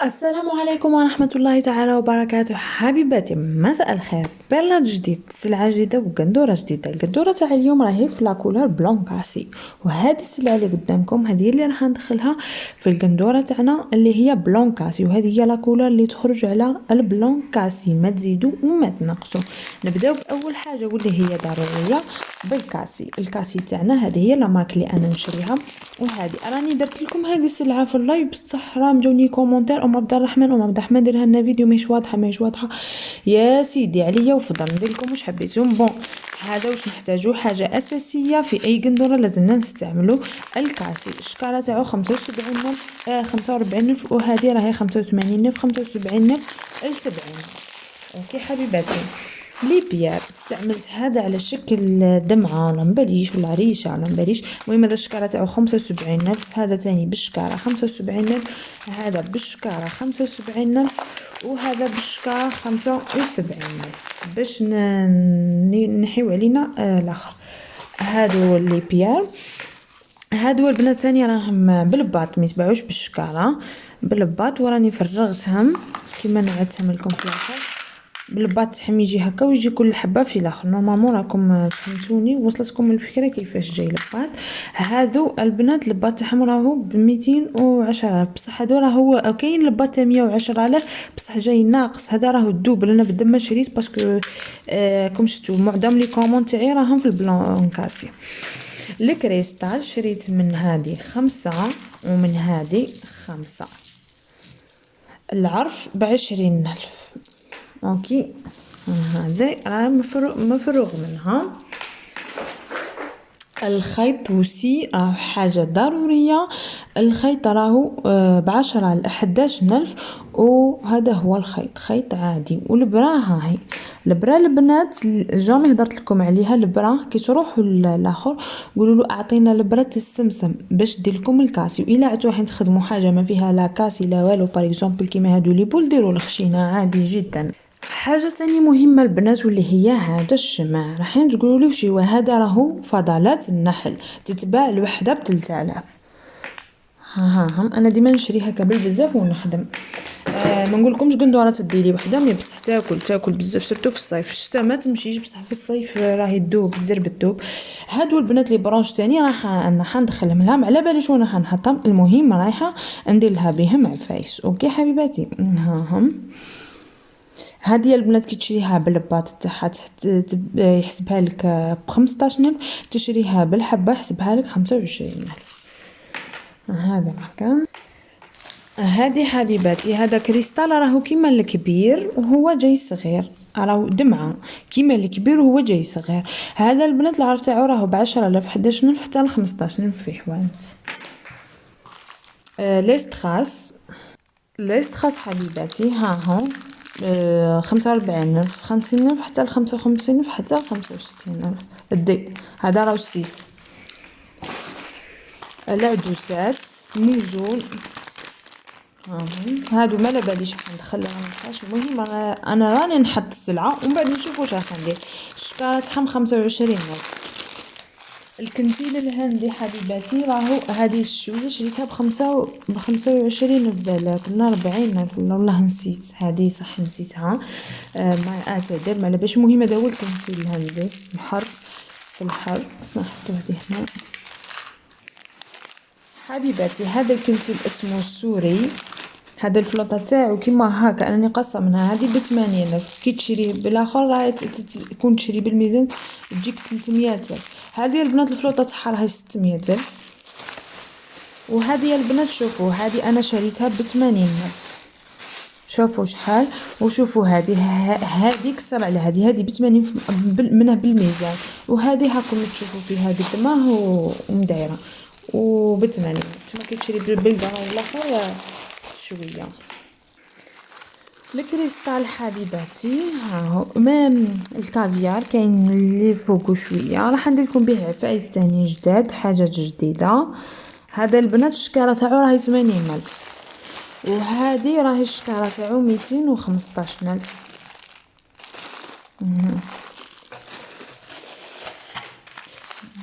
السلام عليكم ورحمة الله تعالى وبركاته. حبيباتي مساء الخير. بيرلات جديد، سلعة جديدة وقندورة جديدة. القندورة تاع اليوم راهي في لاكولور بلون كاسي، وهذه السلعة اللي قدامكم هذه اللي راح ندخلها في القندورة تاعنا اللي هي بلون كاسي، وهذه هي لاكولور اللي تخرج على البلون كاسي، ما تزيدوا وما تنقصوا. نبداو باول حاجة واللي هي ضرورية بالكاسي. الكاسي تاعنا هذه هي لا مارك اللي انا نشريها، وهذه راني درت لكم هذه السلعه في اللايف بصح راه مجوني كومونتير عبد الرحمن دير لنا فيديو ماهيش واضحه يا سيدي عليا وفضل ندير لكم واش حبيتم. بون هذا واش نحتاجو حاجه اساسيه في اي قندوره لازمنا نستعملو الكاسي. الشكاره تاعو 75 نف 45 نف، وهذه راهي 85 نف 75 نف 70. اوكي حبيباتي، لي بيار استعملت هذا على شكل دمعه ولا مبليش ولا ريشه ولا مبليش. المهم هذا الشكاره تاعو 75 نف، هذا تاني بالشكاره 75 نف، هذا بالشكاره 75 نف، وهذا بالشكاره 75 نف باش نحيو علينا الاخر. هادو لي بيار. هادو البنات ثاني راهم بالباط، ما يتباعوش بالشكاره، بالباط. وراني فرغتهم كيما نعدتهم لكم في الاخر. بالباط تحم يجي هكا ويجي كل حبه في الاخر. نورمالمون راكم فهمتوني، وصلتكم الفكره كيفاش جاي الباط. هادو البنات الباط تاعهم راهو ب 210 بصح هذا راهو كاين الباط تاع 110 بصح جاي ناقص. هذا راهو الدوبل. انا بالدم شريت باسكو كم شفتوا معظم لي كومون تاعي راهم في البلون كاسي. الكريستال شريت من هذه 5 ومن هذه 5. العرف ب20,000. اوكي هذا راه مفروغ منها. الخيط وسي راه حاجة ضرورية. الخيط راهو ب10 ل11,000، وهذا هو الخيط، خيط عادي. والبرا هاهي البرا البنات جامي هضرت لكم عليها. البرا كي تروحوا للاخر قولوا له اعطينا البرا السمسم باش دير لكم الكاسي. والا عتو راح تخدموا حاجه ما فيها لا كاسي لا والو، باغ اكزومبل كيما هادو لي بول ديروا الخشينه عادي جدا. حاجه ثاني مهمه البنات واللي هي هذا الشمع. راح تقولوا لي وش هو هذا؟ راهو فضلات النحل، تتباع الوحده ب3000. هم انا ديما نشري هكا بزاف ونخدم. ما نقولكمش قندوره تديري وحده مي بصح تاكل بزاف، سورتو في الصيف. في الشتاء ما تمشيش بصح في الصيف راهي تذوب بزاف الذوب. هادو البنات لي برونش تاني راح ندخلهم لهم على باليش وانا حنحطهم. المهم رايحه ندير لها بهم عفايس. اوكي حبيباتي، هم هذه البنات كي تشريها بالباط تاعها يحسبها لك ب15,000، تشريها بالحبه يحسبها لك 25,000. هذا مكان. هذه حبيباتي هذا كريستال راهو كيما الكبير وهو جاي صغير، راهو دمعه كيما الكبير وهو جاي صغير. هذا البنات العرض تاعو راهو ب10,000 11,000 حتى ل15,000 في حوانت. ليستخاس حبيباتي ها هو 45,000 50,000 حتى ل55,000 حتى ل65,000. الدي هذا راهو السيس. العدوسات موزون هادو ما على باليش راح ندخلهم لهاش. المهم انا راني نحط السلعه ومن بعد نشوف واش راح ندير. الشكاره تاعهم 25,000. الكنتيل الهندي حبيباتي راهو هذه الشوزه شريتها ب25 بالك ولا 40,000 والله نسيت. هذه صح نسيتها، ما اعتذر ما على باليش. المهم هذا هو الكنتيل الهندي الحر في الحر. نحطو هذه هنا حبيباتي. هذا الكنتيل اسمه السوري. هذا الفلوطه تاعو كيما هكا راني قاصه منها. هذه ب80,000. كي تشريه بالاخر راهي تكون تشري بالميزان تجيك 300,000. هذه البنات الفلوطه تاعها راهي 600,000. وهذه البنات شوفوا هذه انا شريتها ب80,000. شوفوا شحال. وشوفوا هذه كثر على هذه ب80 منها بالميزان. وهذه هاكم تشوفوا فيها قدمه ومدايره وب80. نتوما كي تشري بالبلغه والاخر شويه. الكريستال حبيباتي هاهو مام الكافيار كاين اللي فوقو شويه. راح ندير لكم به عفايس تاني جداد، حاجات جديده. هذا البنات الشكاره تاعو راهي 80,000، وهذه راهي الشكاره تاعو 215,000.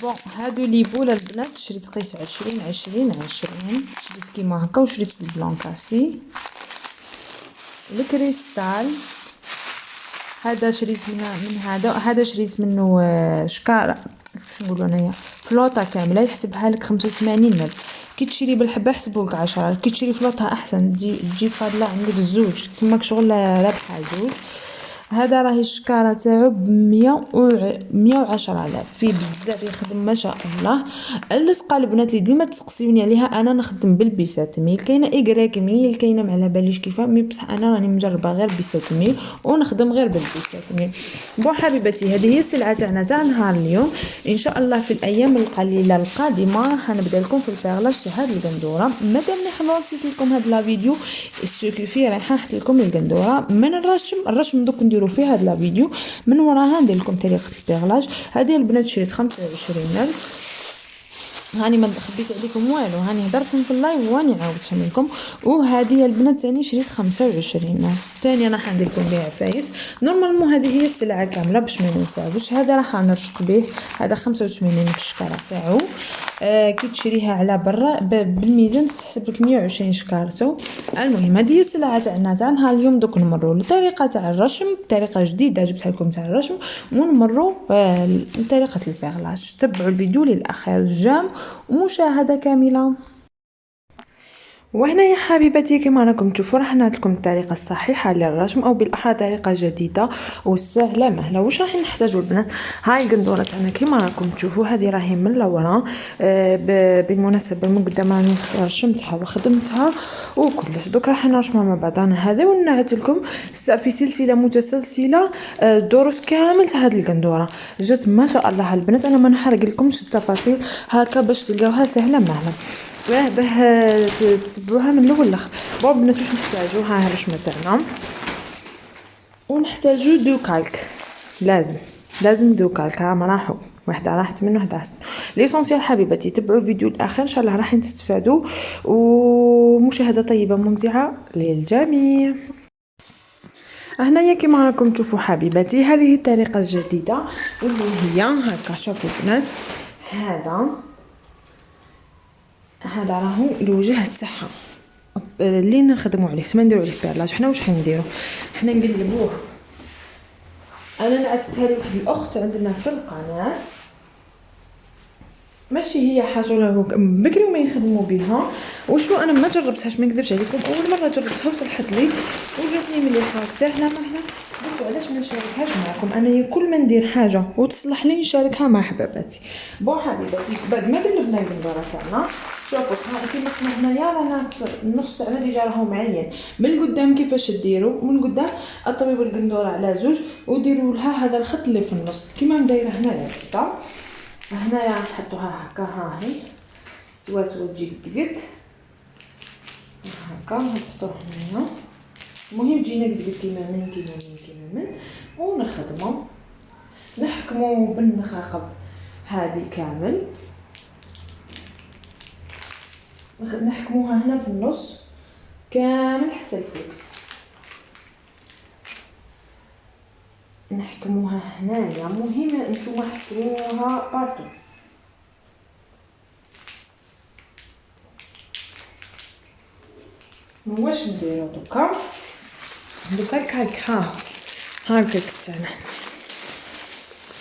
بون هادو لي بول البنات شريت قيس 20 20 20. شريت كيما هكا وشريت في البلون كاسي. الكريستال. هذا شريت من هذا شريت منه شكاره كيفاش نقولوا انايا فلوطه كامله يحسبها لك 85 كي تشري بالحبه يحسبوا لك 10 كي تشري فلوطه احسن تجي فاضله عندك الزوج تسماك شغل رابحه زوج. هذا راهي الشكاره تاعو ب110,000 فيه بزاف يخدم ما شاء الله. اللصقه البنات اللي ديما تسقسيوني عليها انا نخدم بالبيسات ميل كاينه ايغريك ميل كاينه ما على باليش كيفاه مي بصح انا راني مجربه غير بيسات ميل ونخدم غير بالبيسات ميل. بون حبيباتي هذه هي السلعه تاعنا تاع نهار اليوم. ان شاء الله في الايام القليله القادمه راح نبدا لكم في الفيرلاج تاع هذه القندوره. مادام لي خلصت لكم هذا لا فيديو السوكيفي رايحه نحط لكم القندوره من الرشم دوك نديرو في هذا لا فيديو من وراها ندير لكم طريقه البيغلاج. هذه البنات شريت 25,000 هاني ما خبيت عليكم والو هاني هضرت في اللايف واني عاودتهم لكم. وهذه البنات ثاني شريت 25 ثاني راح ندير لكم بها عفايس. نورمالمون هذه هي السلعه كامله باش ما ننساوش. هذا راح نرشق به هذا 85 في الشكاره تاعو. كي تشريها على برا بالميزان تحسب لك 120 شكارتو. المهم هذه هي السلعه تاعنا تاع نهار اليوم. دوك نمروا للطريقه تاع الرشم بطريقه جديده جبتها لكم تاع الرشم ونمروا لطريقه البيغلاج. تبعوا الفيديو للاخر جام ومشاهدة كاملة. وهنا يا حبيبتي كما راكم تشوفوا راح نعطيكم الطريقه الصحيحه للرشم او بالاحرى طريقه جديده وسهله مهله. واش راح نحتاجوا البنات؟ هاي القندوره تاعنا كما راكم تشوفوا هذه راهي من لورا بالمناسبه من قدام راني رشمتها وخدمتها وكلش. دوك راح نرشمها مع بعضنا هذا ونعت لكم في سلسله متسلسله دروس كامل تاع هذه القندوره جات ما شاء الله البنات. انا ما نحرق لكمش التفاصيل هكا باش تلقاوها سهله مهله باه تتبعوها من الاول لاخر. بون بنات واش نحتاجو ها الرشمه تاعنا ونحتاجو دو كالك لازم دو كالك ها مراحو وحده راحت منه وحده احسن. ليسونسيال حبيبتي تبعوا الفيديو الاخر ان شاء الله راح تستفادوا ومشاهده طيبه ممتعه للجميع. هنايا كما راكم تشوفوا حبيبتي هذه الطريقه الجديده واللي هي هكا. شوفوا البنات هذا راهو الوجه تاعها اللي نخدموا عليه ما نديروا عليه بيرلاج. حنا واش حنديروا؟ حنا نقلبوه. انا نعتها لي واحد الاخت عندنا في القناه ماشي هي حاجه بكري وما يخدموا بها وشو انا ما جربتهاش ما نكذبش عليكم اول مره جربتها وصلحت لي وجاتني مليحه سهله مهله. قلت علاش ما نشاركهاش معكم انا كل ما ندير حاجه وتصلح لي نشاركها مع حباباتي. بون حبيباتي بعد ما قلبنا القندوره تاعنا شوفوا كيما قلنا هنايا رانا النص تاعنا ديجا راهو معين. من القدام كيفاش ديروا من القدام اطويو القندوره على زوج وديروا لها هذا الخط اللي في النص كيما دايره هنايا كدا. هنايا نحطوها هكا ها هي سوا تجي قد هكا نحطوها هنايا. المهم تجينا قد كيما من ونخدمو نحكمو بالمخاقب هذه كامل نحكموها هنا في النص كامل حتى الفوق نحكموها هنايا. مهم انتوما حكموها بارتو. واش نديرو دوكا الكالك ها الكالك تاعنا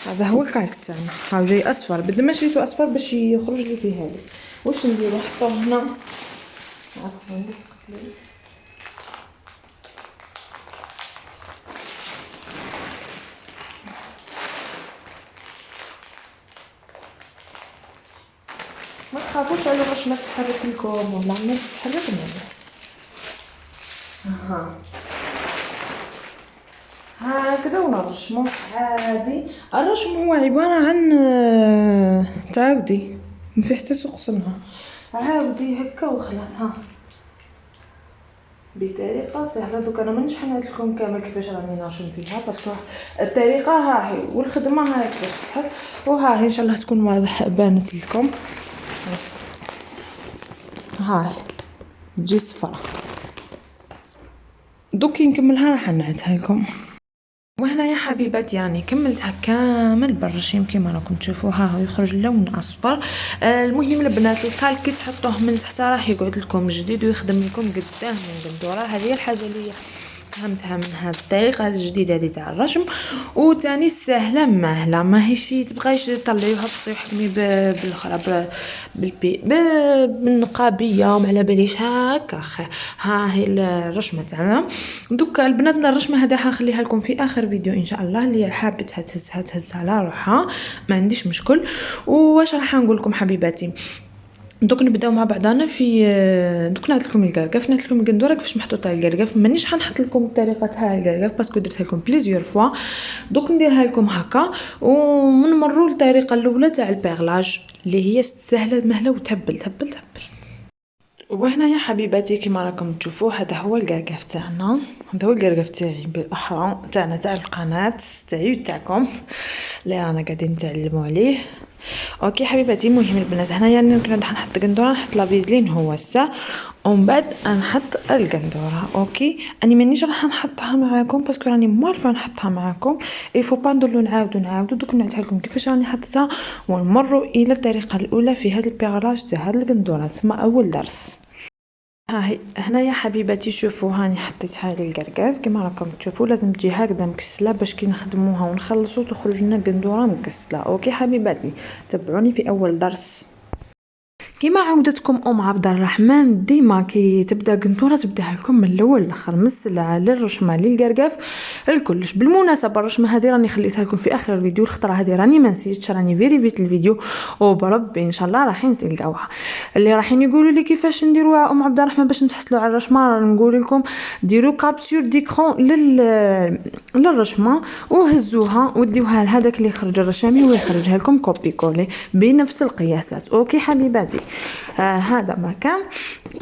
هذا هو الكالك تاعنا ها جاي اصفر بدل ما شريتو اصفر باش يخرج لي فيه هذا. واش نديرو نحطوه هنا عفوا نسقط لي ما تخافوش على باش ما تتحرك لكم ولا ما تتحرك هكذا ونرشمو عادي. الرشم هو عباره عن تعاودي ما فيه حتى سقسمها عاودي هكا وخلاص بطريقه سهله. دوك انا مانيش حنعطي لكم كامل كيفاش راني نرشم فيها باسكو الطريقه ها هي والخدمه ها هي كيفاش تحط وها هي ان شاء الله تكون واضح بانت لكم. هاي تجي صفرا دوك نكملها راح نعتها لكم. وهنا يا حبيبات يعني كملتها كامل بالرشيم كما راكم تشوفوا ها يخرج لون اصفر. المهم البنات الكالك كي تحطوه من تحت راح يقعد لكم جديد ويخدم لكم قدام من القندوره. هذه الحاجه اللي فهمتها من هاد الطريقه الجديده هذه تاع الرشم. وتاني سهله ماهله، ماهيش تبغيش تطلعيوها تحكمي بالاخرى بالنقابيه وما على باليش هكا. ها هي الرشمه تاعنا. دوكا البنات الرشمه هذه راح نخليها لكم في اخر فيديو ان شاء الله، اللي حابتها تهزها على روحها ما عنديش مشكل. واش راح نقول لكم حبيباتي، دوك نبداو مع بعضنا في دوك نعطي لكم الكركف، نعطي لكم القندوره كيفاش محطوطه الكركف. مانيش حنحط لكم الطريقه تاع الكركف باسكو درتها لكم بليزيور فوا، دوك نديرها لكم هكا ونمروا للطريقه الاولى تاع البيغلاج اللي هي سهله مهله وتهبل تهبل تهبل. وهنا يا حبيباتي كما راكم تشوفوا هذا هو الكركف تاعنا، هذا هو الكركف تاعي بالاحرى تاعنا تاع القناه تاعي وتاعكم اللي رانا قاعدين نتعلموا عليه. اوكي حبيباتي، مهم البنات هنايا كنا نحط قندوره، نحط لا فيزلين هو السا ومن بعد نحط القندوره. اوكي اني مانيش راح نحطها معاكم باسكو راني معرفه نحطها معاكم، يفو با ندولو نعاودو دوك نعطيها لكم كيفاش راني حطيتها ونمروا الى الطريقه الاولى في هذا البيغلاج تاع هذه القندوره ثم اول درس. ها هي هنا يا حبيباتي شوفوا هاني حطيتها للكركاف كما راكم تشوفوا، لازم تجي هكذا مكسله باش كي نخدموها ونخلصوا تخرج لنا قندوره مكسله. اوكي حبيباتي تبعوني في اول درس. كما عودتكم عبد الرحمن ديما كي تبدا قندوره تبداها لكم من الاول للاخر، من السلعه للرشمه للكركاف الكلش. بالمناسبه الرشمه هذه راني خليتها لكم في اخر الفيديو، الخطره هذه راني ما نسيتش، راني فيريفيت الفيديو وبربي ان شاء الله راحين تلقاوها. اللي راحين يقولوا لي كيفاش نديروا عبد الرحمن باش نتحصلوا على الرشمه، نقول لكم ديروا كابتور ديكرون للرشمه وهزوها وديوها لهذاك اللي خرج الرشامي ويخرجها لكم كوبي كولي بنفس القياسات. اوكي حبيباتي هذا ما كان.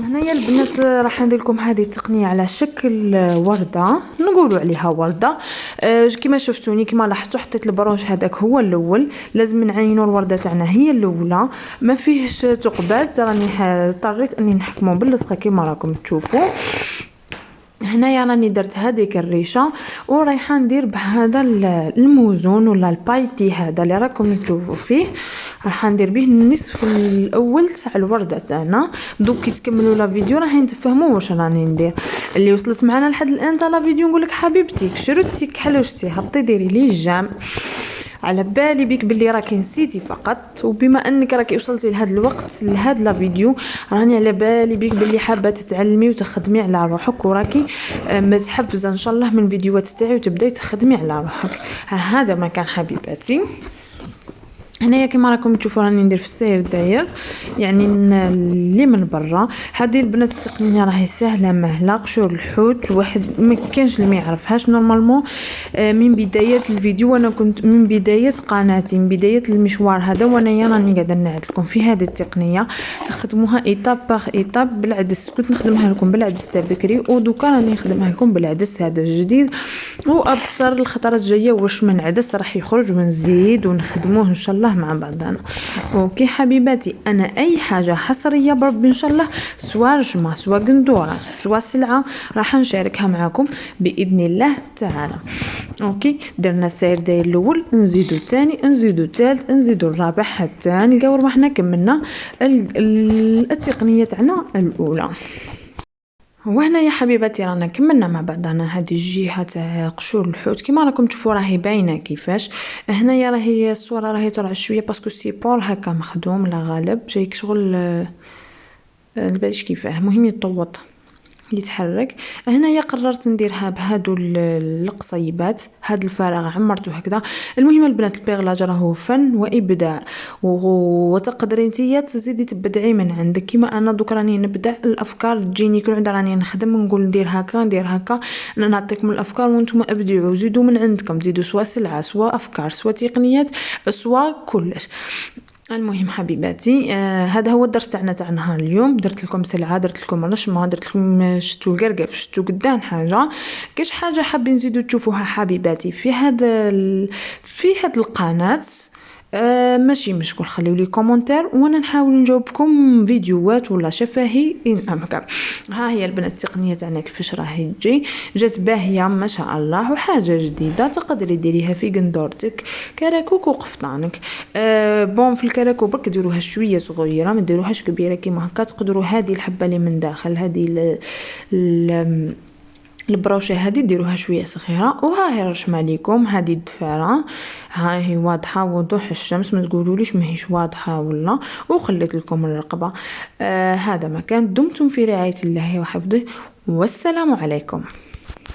هنايا البنات راح ندير لكم هذه التقنيه على شكل ورده، نقولوا عليها ورده. كما شفتوني كما لاحظتوا حطيت البرونش هذاك هو الاول، لازم نعينوا الورده تاعنا هي الاولى، ما فيهش ثقبات. راني اضطريت اني نحكمه باللصقه كما راكم تشوفوا. هنايا راني درت هذيك الريشه ورايحه ندير بهذا الموزون ولا البايتي هذا اللي راكم تشوفوا فيه، راح ندير به النصف الاول تاع الورده تاعنا. دوك كي تكملوا لا فيديو راح تفهموا واش راني ندير. اللي وصلت معنا لحد الان تاع لا فيديو نقول لك حبيبتي شروتي كحلوشتي هبطي ديري لي جام، على بالي بك باللي راكي نسيتي فقط، وبما انك راكي وصلتي لهذا الوقت لهذا لا فيديو راني على بالي بك باللي حابه تتعلمي وتخدمي على روحك وراكي متحفزه ان شاء الله من الفيديوهات تاعي وتبداي تخدمي على روحك. هذا ما كان حبيباتي. هنايا كما راكم تشوفوا راني ندير في السير داير يعني اللي من برا. هذه البنات التقنيه راهي سهله مهله، قشور الحوت واحد ما كانش اللي ما يعرفهاش نورمالمون. من بدايه الفيديو وانا كنت من بدايه قناتي من بدايه المشوار هذا وانا راني قاعده نعد لكم في هذه التقنيه تخدموها ايطاب باغ ايطاب بالعدس. كنت نخدمها لكم بالعدس تاع بكري ودوكا راني نخدمها لكم بالعدس هذا الجديد، وابصر الخطرات الجايه واش من عدس راح يخرج ونزيد ونخدموه ان شاء الله مع بعضنا. اوكي حبيباتي انا اي حاجه حصريه بربي ان شاء الله سواء رشمه سواء قندوره سواء سلعه راح نشاركها معكم باذن الله تعالى. اوكي درنا السير داير الاول، نزيدو الثاني، نزيدو الثالث، نزيدو الرابع حتى نلقاو روحنا كملنا التقنيه تاعنا الاولى. وهنا يا حبيباتي رانا كملنا مع بعضنا هذه الجهه تاع قشور الحوت كما راكم تشوفوا راهي باينه كيفاش. هنايا راهي الصوره راهي طلع شويه باسكو السيبور هكا مخدوم لا غالب جايك شغل الباليش كيفاه، المهم يطوط يتحرك. هنايا قررت نديرها بهادو القصيبات، هاد الفراغ عمرته هكذا. المهم البنات البيغلاج راهو فن وابداع وتقدري نتيا تزيدي تبدعي من عندك. كيما انا دوك راني نبدع الافكار تجيني كل عند راني نخدم نقول ندير هكا ندير هكا، انا نعطيكم الافكار وانتم ابدعوا زيدوا من عندكم، زيدوا سواء سلعه سواء افكار سواء تقنيات سواء كلش. المهم حبيباتي هذا هو الدرس تاعنا نهار اليوم. درت لكم سلعه، درت لكم رشمه، درت لكم شتو القرقف شتو قدام حاجه. كاش حاجه حابين نزيدو تشوفوها حبيباتي في هذا القناه ماشي مشكل، خليو لي كومونتير وانا نحاول نجاوبكم فيديوهات ولا شفاهي ان امكن. ها هي البنات التقنيه تاعنا كيفاش راهي تجي، جات باهيه ما شاء الله وحاجه جديده تقدري ديريها في قندورتك كراكوك وقفطانك. بون في الكراكو برك ديروها شويه صغيره ما ديروهاش كبيره كيما هكا. تقدروا هذه الحبه اللي من داخل هذه البروشة هذه ديروها شويه صغيره، وها هي رشمه ليكم. هذه الدفاره ها هي واضحه وضوح الشمس، ما تقولوليش ماهيش واضحه ولا. وخليت لكم الرقبه. هذا مكان. دمتم في رعايه الله وحفظه، والسلام عليكم.